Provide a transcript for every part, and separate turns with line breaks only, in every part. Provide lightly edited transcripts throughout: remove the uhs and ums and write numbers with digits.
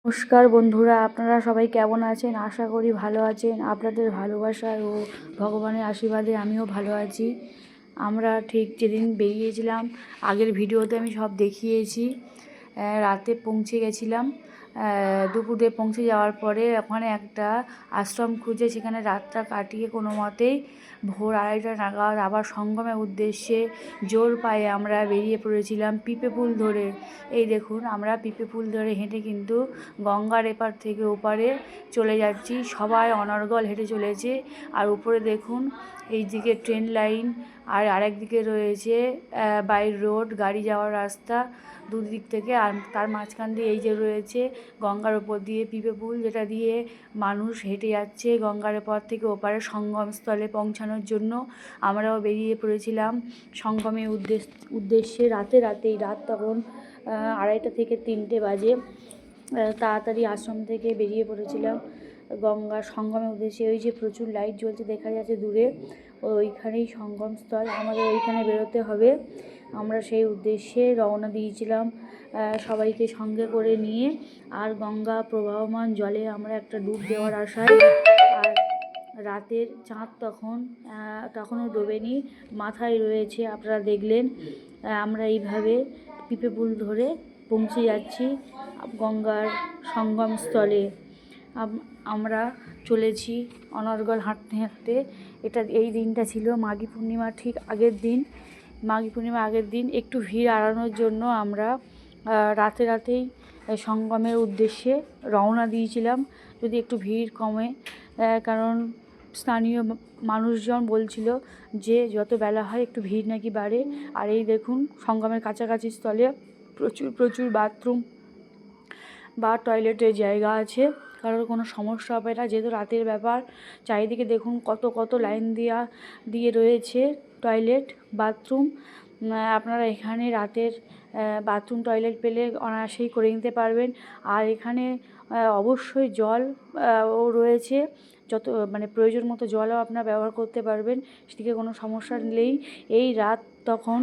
নমস্কার বন্ধুরা, আপনারা সবাই কেমন আছেন? আশা করি ভালো আছেন। আপনাদের ভালোবাসায় ও ভগবানের আশীর্বাদে আমিও ভালো আছি। আমরা ঠিক যেদিন বেরিয়েছিলাম, আগের ভিডিওতে আমি সব দেখিয়েছি। রাতে পৌঁছে গেছিলাম। দুপুরে পৌঁছে যাওয়ার পরে ওখানে একটা আশ্রম খুঁজে সেখানে রাতটা কাটিয়ে কোনো মতেই ভোর 2:30টা নাগাদ আবার সঙ্গমের উদ্দেশ্যে জোর পায়ে আমরা বেরিয়ে পড়েছিলাম পিপে পুল ধরে। এই দেখুন, আমরা পিপে পুল ধরে হেঁটে কিন্তু গঙ্গার এপার থেকে ওপারে চলে যাচ্ছি। সবাই অনর্গল হেঁটে চলেছে। আর উপরে দেখুন, এই দিকে ট্রেন লাইন, আর আরেক দিকে রয়েছে বাই রোড, গাড়ি যাওয়ার রাস্তা দুদিক থেকে। আর তার মাঝখান দিয়ে এই যে রয়েছে গঙ্গার ওপর দিয়ে পিপে পুল, যেটা দিয়ে মানুষ হেঁটে যাচ্ছে গঙ্গার এপার থেকে ওপারে সঙ্গমস্থলে পৌঁছানোর জন্য। আমরাও বেরিয়ে পড়েছিলাম সঙ্গমের উদ্দেশ্যে। রাত তখন 2:30 থেকে 3টে বাজে। তাড়াতাড়ি আশ্রম থেকে বেরিয়ে পড়েছিলাম গঙ্গার সঙ্গমের উদ্দেশ্যে। ওই যে প্রচুর লাইট জ্বলছে দেখা যাচ্ছে দূরে, ওইখানেই সঙ্গমস্থল, আমাদের ওইখানে বেরোতে হবে। আমরা সেই উদ্দেশ্যে রওনা দিয়েছিলাম সবাইকে সঙ্গে করে নিয়ে। আর গঙ্গা প্রবাহমান জলে আমরা একটা ডুব দেওয়ার আশায়। আর রাতের চাঁদ তখনও ডোবেনি, মাথায় রয়েছে, আপনারা দেখলেন। আমরা এইভাবে পিপে পুল ধরে পৌঁছে যাচ্ছি গঙ্গার সঙ্গমস্থলে। আমরা চলেছি অনর্গল হাঁটতে হাঁটতে। এই দিনটা ছিল মাঘী পূর্ণিমার ঠিক আগের দিন। মাঘী পূর্ণিমার আগের দিন একটু ভিড় এড়ানোর জন্য আমরা রাতেই সঙ্গমের উদ্দেশ্যে রওনা দিয়েছিলাম, যদি একটু ভিড় কমে। কারণ স্থানীয় মানুষজন বলছিল যে যত বেলা হয় একটু ভিড় নাকি বাড়ে। আর এই দেখুন, সঙ্গমের কাছাকাছি স্থলে প্রচুর বাথরুম বা টয়লেটের জায়গা আছে, কারোর কোনো সমস্যা হবে না, যেহেতু রাতের ব্যাপার। চারিদিকে দেখুন কত লাইন দিয়ে রয়েছে টয়লেট বাথরুম। আপনারা এখানে রাতের বাথরুম টয়লেট পেলে অনায়াসেই করে নিতে পারবেন। আর এখানে অবশ্যই জল ও রয়েছে, প্রয়োজন মতো জলও আপনারা ব্যবহার করতে পারবেন, সেদিকে কোনো সমস্যা নেই। এই রাত তখন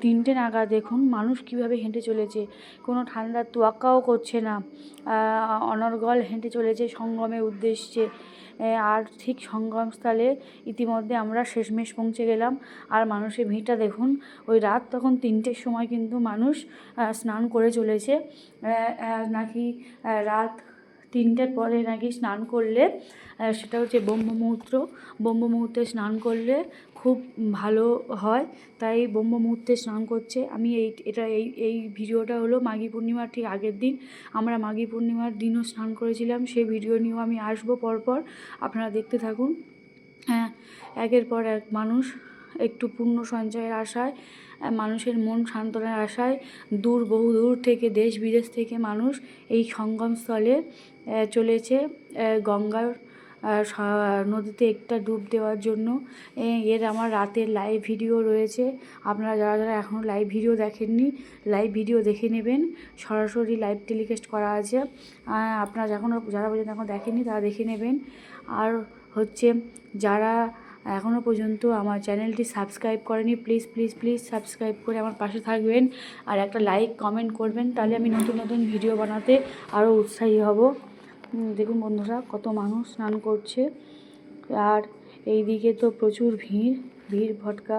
3টে নাগাদ দেখুন মানুষ কীভাবে হেঁটে চলেছে, কোনো ঠান্ডার তোয়াক্কাও করছে না, অনর্গল হেঁটে চলেছে সঙ্গমের উদ্দেশ্যে। আর ঠিক সঙ্গমস্থলে ইতিমধ্যে আমরা শেষমেশ পৌঁছে গেলাম। আর মানুষের ভিড়টা দেখুন, ওই রাত তখন 3টের সময় কিন্তু মানুষ স্নান করে চলেছে। নাকি রাত 3টের পরে নাকি স্নান করলে, সেটা হচ্ছে ব্রহ্মমুহূর্তে স্নান করলে খুব ভালো হয়, তাই ব্রহ্মমুহূর্তে স্নান করছে। আমি এই ভিডিওটা হলো মাঘী পূর্ণিমার ঠিক আগের দিন। আমরা মাঘী পূর্ণিমার দিনও স্নান করেছিলাম, সেই ভিডিও নিয়েও আমি আসবো পরপর, আপনারা দেখতে থাকুন। একের পর এক মানুষ একটু পুণ্য সঞ্চয়ের আশায়, মানুষের মন সান্ত্বনার আশায় বহু দূর থেকে, দেশ বিদেশ থেকে মানুষ এই সঙ্গমস্থলে চলেছে গঙ্গার নদীতে একটা ডুব দেওয়ার জন্য। আমার রাতের লাইভ ভিডিও রয়েছে, আপনারা যারা এখনও লাইভ ভিডিও দেখেননি, লাইভ ভিডিও দেখে নেবেন। সরাসরি লাইভ টেলিকাস্ট করা আছে, আপনারা যারা পর্যন্ত এখন দেখেননি তারা দেখে নেবেন। আর হচ্ছে, যারা এখনও পর্যন্ত আমার চ্যানেলটি সাবস্ক্রাইব করেনি, প্লিজ সাবস্ক্রাইব করে আমার পাশে থাকবেন। আর একটা লাইক কমেন্ট করবেন, তাহলে আমি নতুন ভিডিও বানাতে আরও উৎসাহী হব। দেখুন বন্ধুরা, কত মানুষ স্নান করছে। আর এই দিকে তো প্রচুর ভিড় ভটকা,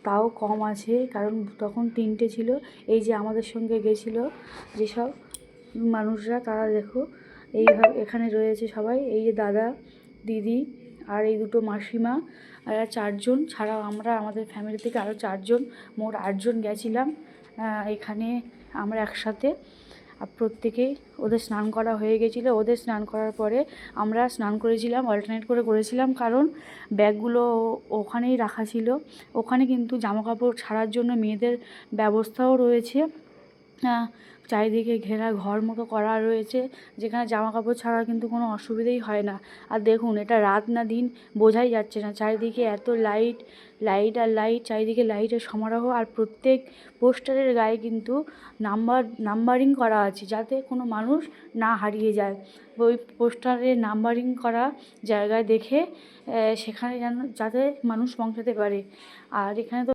তাও কম আছে, কারণ তখন 3টে ছিল। এই যে আমাদের সঙ্গে গেছিলো যেসব মানুষরা, তারা দেখো এইভাবে এখানে রয়েছে সবাই, এই যে দাদা দিদি আর এই দুটো মাসিমা, আর 4জন ছাড়াও আমরা, আমাদের ফ্যামিলি থেকে আরও 4জন, মোট 8জন গেছিলাম এখানে আমরা একসাথে। প্রত্যেকেই ওদের স্নান করা হয়ে গেছিলো। ওদের স্নান করার পরে আমরা স্নান করেছিলাম, অল্টারনেট করেছিলাম, কারণ ব্যাগগুলো ওখানেই রাখা ছিল। ওখানে কিন্তু জামাকাপড় ছাড়ার জন্য মেয়েদের ব্যবস্থাও রয়েছে। চারিদিকে ঘেরা ঘর মতো করা রয়েছে, যেখানে জামাকাপড় ছাড়া কিন্তু কোনো অসুবিধাই হয় না। আর দেখুন, এটা রাত না দিন বোঝাই যাচ্ছে না, চারিদিকে এত লাইট আর লাইট, চারিদিকে লাইটের সমারোহ। আর প্রত্যেক পোস্টারের গায়ে কিন্তু নাম্বারিং করা আছে, যাতে কোনো মানুষ না হারিয়ে যায়। ওই পোস্টারে নাম্বারিং করা জায়গায় দেখে সেখানে যাতে মানুষ পৌঁছাতে পারে। আর এখানে তো